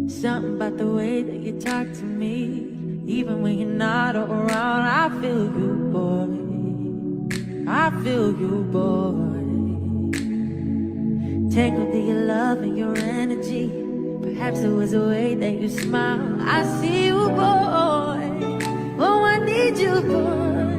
Something about the way that you talk to me, even when you're not around, I feel you, boy. I feel you, boy. Tangled in your love and your energy. Perhaps it was the way that you smile. I see you, boy. Oh, I need you, boy.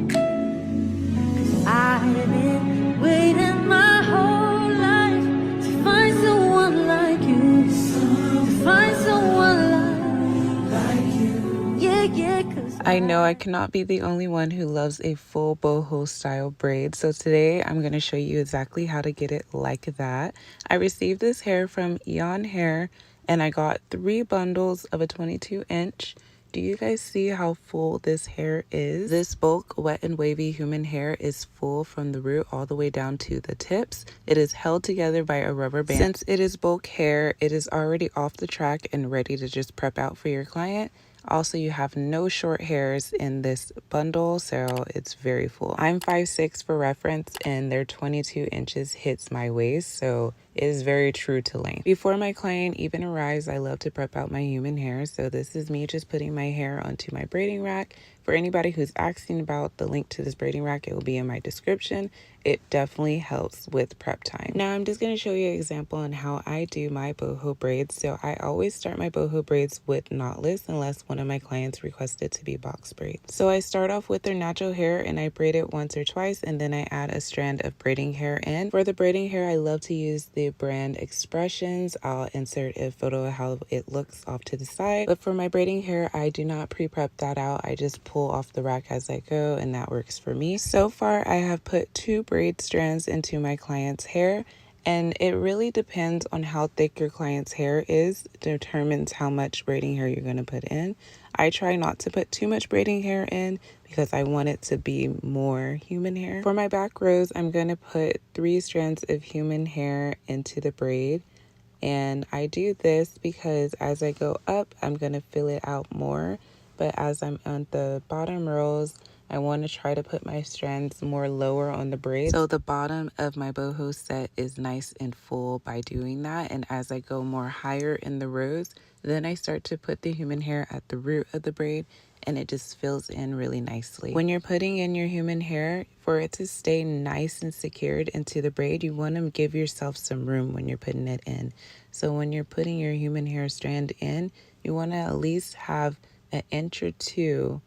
'Cause I've been waiting my whole life to find someone like you. To find someone like you. Yeah, yeah, 'cause I know I cannot be the only one who loves a full boho style braid, so today I'm going to show you exactly how to get it like that. I received this hair from EayonHair and I got 3 bundles of a 22-inch. Do you guys see how full this hair is? This bulk wet and wavy human hair is full from the root all the way down to the tips. It is held together by a rubber band. Since it is bulk hair, it is already off the track and ready to just prep out for your client. Also, you have no short hairs in this bundle, so it's very full. I'm 5'6" for reference, and their 22 inches hits my waist, so it is very true to length. Before my client even arrives, I love to prep out my human hair, so this is me just putting my hair onto my braiding rack. For anybody who's asking about the link to this braiding rack, it will be in my description. It definitely helps with prep time. Now I'm just going to show you an example on how I do my boho braids. So I always start my boho braids with knotless unless one of my clients requested to be box braids. So I start off with their natural hair and I braid it once or twice, and then I add a strand of braiding hair in. For the braiding hair, I love to use the brand Expressions. I'll insert a photo of how it looks off to the side. But for my braiding hair, I do not pre-prep that out. I just pull off the rack as I go, and that works for me. So far, I have put 2 braid strands into my client's hair, and it really depends on how thick your client's hair is. It determines how much braiding hair you're going to put in. I try not to put too much braiding hair in because I want it to be more human hair. For my back rows, I'm going to put 3 strands of human hair into the braid. And I do this because as I go up, I'm going to fill it out more. But as I'm on the bottom rows, I want to try to put my strands more lower on the braid, so the bottom of my boho set is nice and full by doing that. And as I go more higher in the rows, then I start to put the human hair at the root of the braid, and it just fills in really nicely. When you're putting in your human hair, for it to stay nice and secured into the braid, you want to give yourself some room when you're putting it in. So when you're putting your human hair strand in, you want to at least have an inch or 2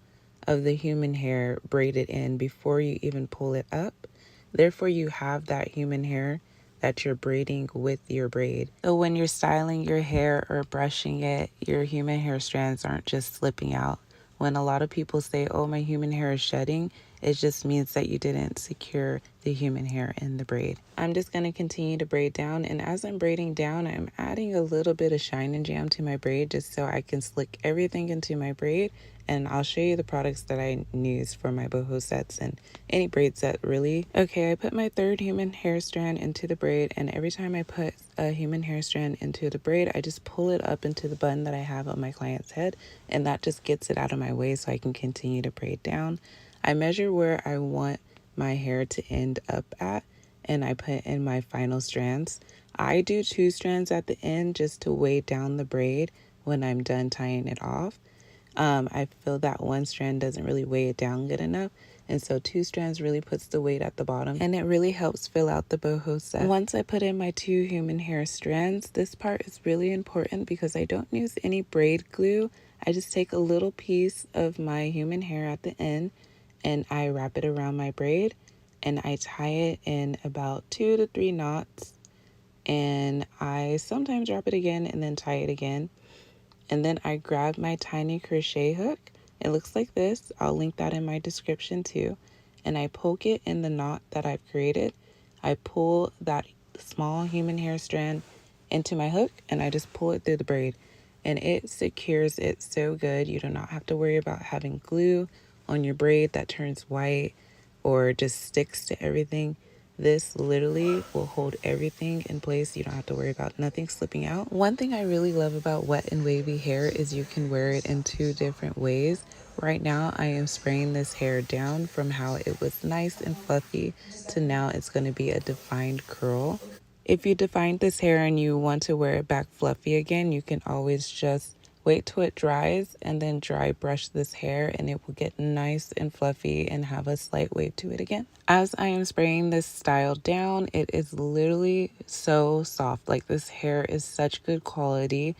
of the human hair braided in before you even pull it up. Therefore, you have that human hair that you're braiding with your braid. So when you're styling your hair or brushing it, your human hair strands aren't just slipping out. When a lot of people say, oh, my human hair is shedding, it just means that you didn't secure the human hair in the braid. I'm just going to continue to braid down, and as I'm braiding down, I'm adding a little bit of shine and jam to my braid just so I can slick everything into my braid. And I'll show you the products that I use for my boho sets and any braid set really. Okay, I put my 3rd human hair strand into the braid, and every time I put a human hair strand into the braid, I just pull it up into the bun that I have on my client's head, and that just gets it out of my way so I can continue to braid down. I measure where I want my hair to end up at, and I put in my final strands. I do 2 strands at the end just to weigh down the braid when I'm done tying it off. I feel that 1 strand doesn't really weigh it down good enough, and so 2 strands really puts the weight at the bottom, and it really helps fill out the boho set. Once I put in my 2 human hair strands, this part is really important because I don't use any braid glue. I just take a little piece of my human hair at the end and I wrap it around my braid, and I tie it in about 2 to 3 knots, and I sometimes wrap it again and then tie it again. And then I grab my tiny crochet hook. It looks like this. I'll link that in my description too. And I poke it in the knot that I've created. I pull that small human hair strand into my hook, and I just pull it through the braid. And it secures it so good. You do not have to worry about having glue on your braid that turns white or just sticks to everything. This literally will hold everything in place. You don't have to worry about nothing slipping out. One thing I really love about wet and wavy hair is you can wear it in 2 different ways. Right now I am spraying this hair down from how it was nice and fluffy to now it's going to be a defined curl. If you defined this hair and you want to wear it back fluffy again, you can always just wait till it dries and then dry brush this hair and it will get nice and fluffy and have a slight wave to it again. As I am spraying this style down, it is literally so soft. Like, this hair is such good quality.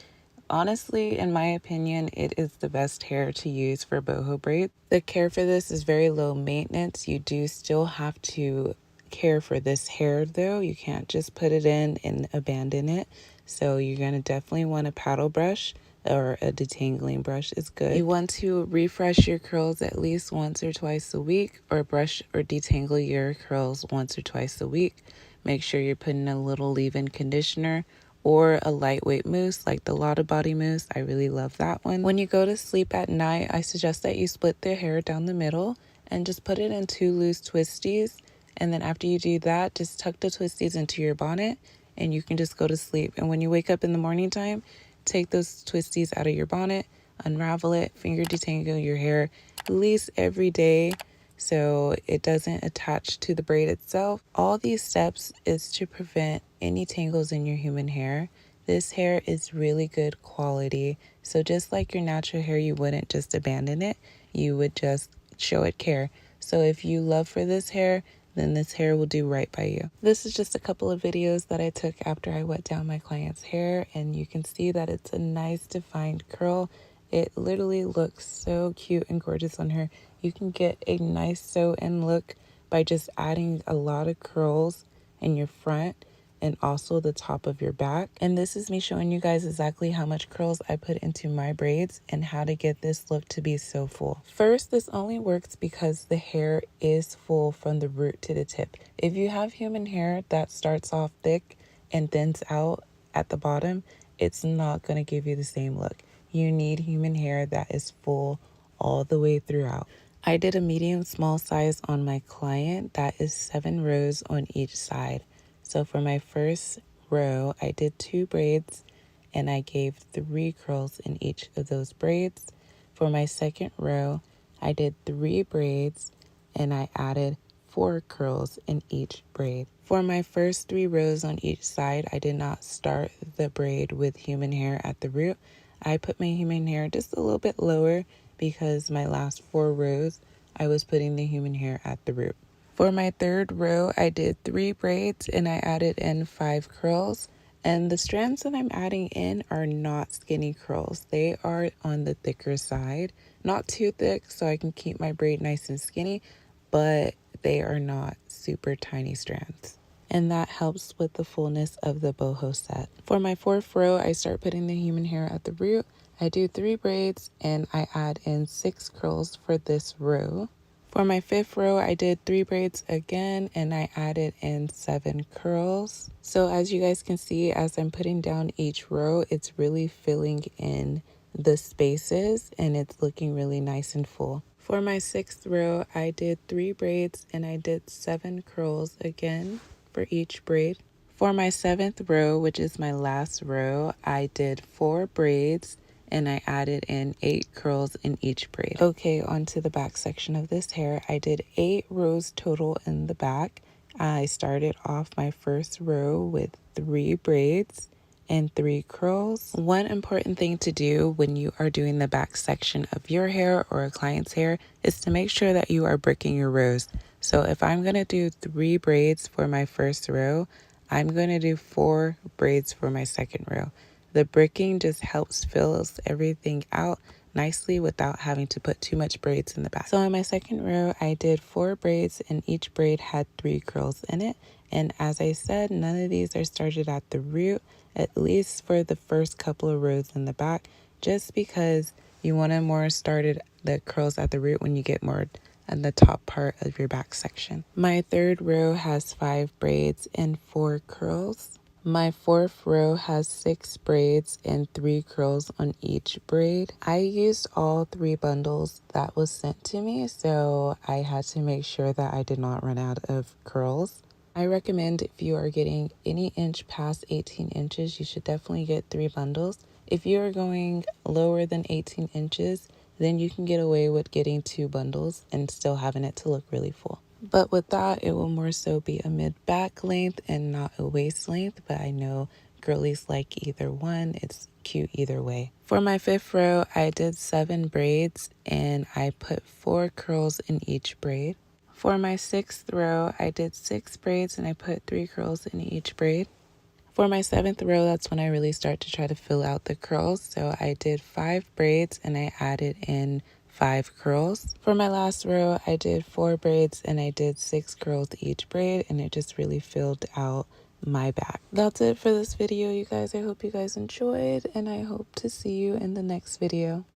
Honestly, in my opinion, it is the best hair to use for boho braids. The care for this is very low maintenance. You do still have to care for this hair though. You can't just put it in and abandon it. So you're going to definitely want a paddle brush, or a detangling brush is good. You want to refresh your curls at least once or twice a week, or brush or detangle your curls once or twice a week. Make sure you're putting a little leave-in conditioner or a lightweight mousse like the Lotta Body mousse. I really love that one. When you go to sleep at night, I suggest that you split the hair down the middle and just put it in 2 loose twisties. And then after you do that, just tuck the twisties into your bonnet and you can just go to sleep. And when you wake up in the morning time, take those twisties out of your bonnet, unravel it, finger detangle your hair at least every day so it doesn't attach to the braid itself. All these steps is to prevent any tangles in your human hair. This hair is really good quality. So just like your natural hair, you wouldn't just abandon it. You would just show it care. So if you love for this hair, then this hair will do right by you. This is just a couple of videos that I took after I wet down my client's hair, and you can see that it's a nice defined curl. It literally looks so cute and gorgeous on her. You can get a nice sew-in look by just adding a lot of curls in your front and also the top of your back. And this is me showing you guys exactly how much curls I put into my braids and how to get this look to be so full. First, this only works because the hair is full from the root to the tip. If you have human hair that starts off thick and thins out at the bottom, it's not going to give you the same look. You need human hair that is full all the way throughout. I did a medium small size on my client. That is 7 rows on each side. So for my first row, I did 2 braids and I gave 3 curls in each of those braids. For my second row, I did 3 braids and I added 4 curls in each braid. For my first 3 rows on each side, I did not start the braid with human hair at the root. I put my human hair just a little bit lower because my last 4 rows, I was putting the human hair at the root. For my third row, I did 3 braids and I added in 5 curls. And the strands that I'm adding in are not skinny curls. They are on the thicker side. Not too thick so I can keep my braid nice and skinny, but they are not super tiny strands. And that helps with the fullness of the boho set. For my fourth row, I start putting the human hair at the root. I do 3 braids and I add in 6 curls for this row. For my fifth row, I did 3 braids again and I added in 7 curls. So as you guys can see, as I'm putting down each row, it's really filling in the spaces and it's looking really nice and full. For my sixth row, I did 3 braids and I did 7 curls again for each braid. For my 7th row, which is my last row, I did 4 braids and I added in 8 curls in each braid. Okay, onto the back section of this hair. I did 8 rows total in the back. I started off my first row with 3 braids and 3 curls. One important thing to do when you are doing the back section of your hair or a client's hair is to make sure that you are bricking your rows. So if I'm going to do 3 braids for my first row, I'm going to do 4 braids for my second row. The bricking just helps fills everything out nicely without having to put too much braids in the back. So in my second row, I did 4 braids and each braid had 3 curls in it. And as I said, none of these are started at the root, at least for the first couple of rows in the back, just because you want to more started the curls at the root when you get more at the top part of your back section. My third row has 5 braids and 4 curls. My fourth row has 6 braids and 3 curls on each braid. I used all 3 bundles that was sent to me, so I had to make sure that I did not run out of curls. I recommend if you are getting any inch past 18 inches, you should definitely get 3 bundles. If you are going lower than 18 inches, then you can get away with getting 2 bundles and still having it to look really full. But with that, it will more so be a mid-back length and not a waist length, but I know girlies like either one. It's cute either way. For my 5th row, I did 7 braids and I put 4 curls in each braid. For my 6th row, I did 6 braids and I put 3 curls in each braid. For my 7th row, that's when I really start to try to fill out the curls. So I did 5 braids and I added in 5 curls. For my last row, I did 4 braids and I did 6 curls each braid, and it just really filled out my back. That's it for this video, you guys. I hope you guys enjoyed, and I hope to see you in the next video.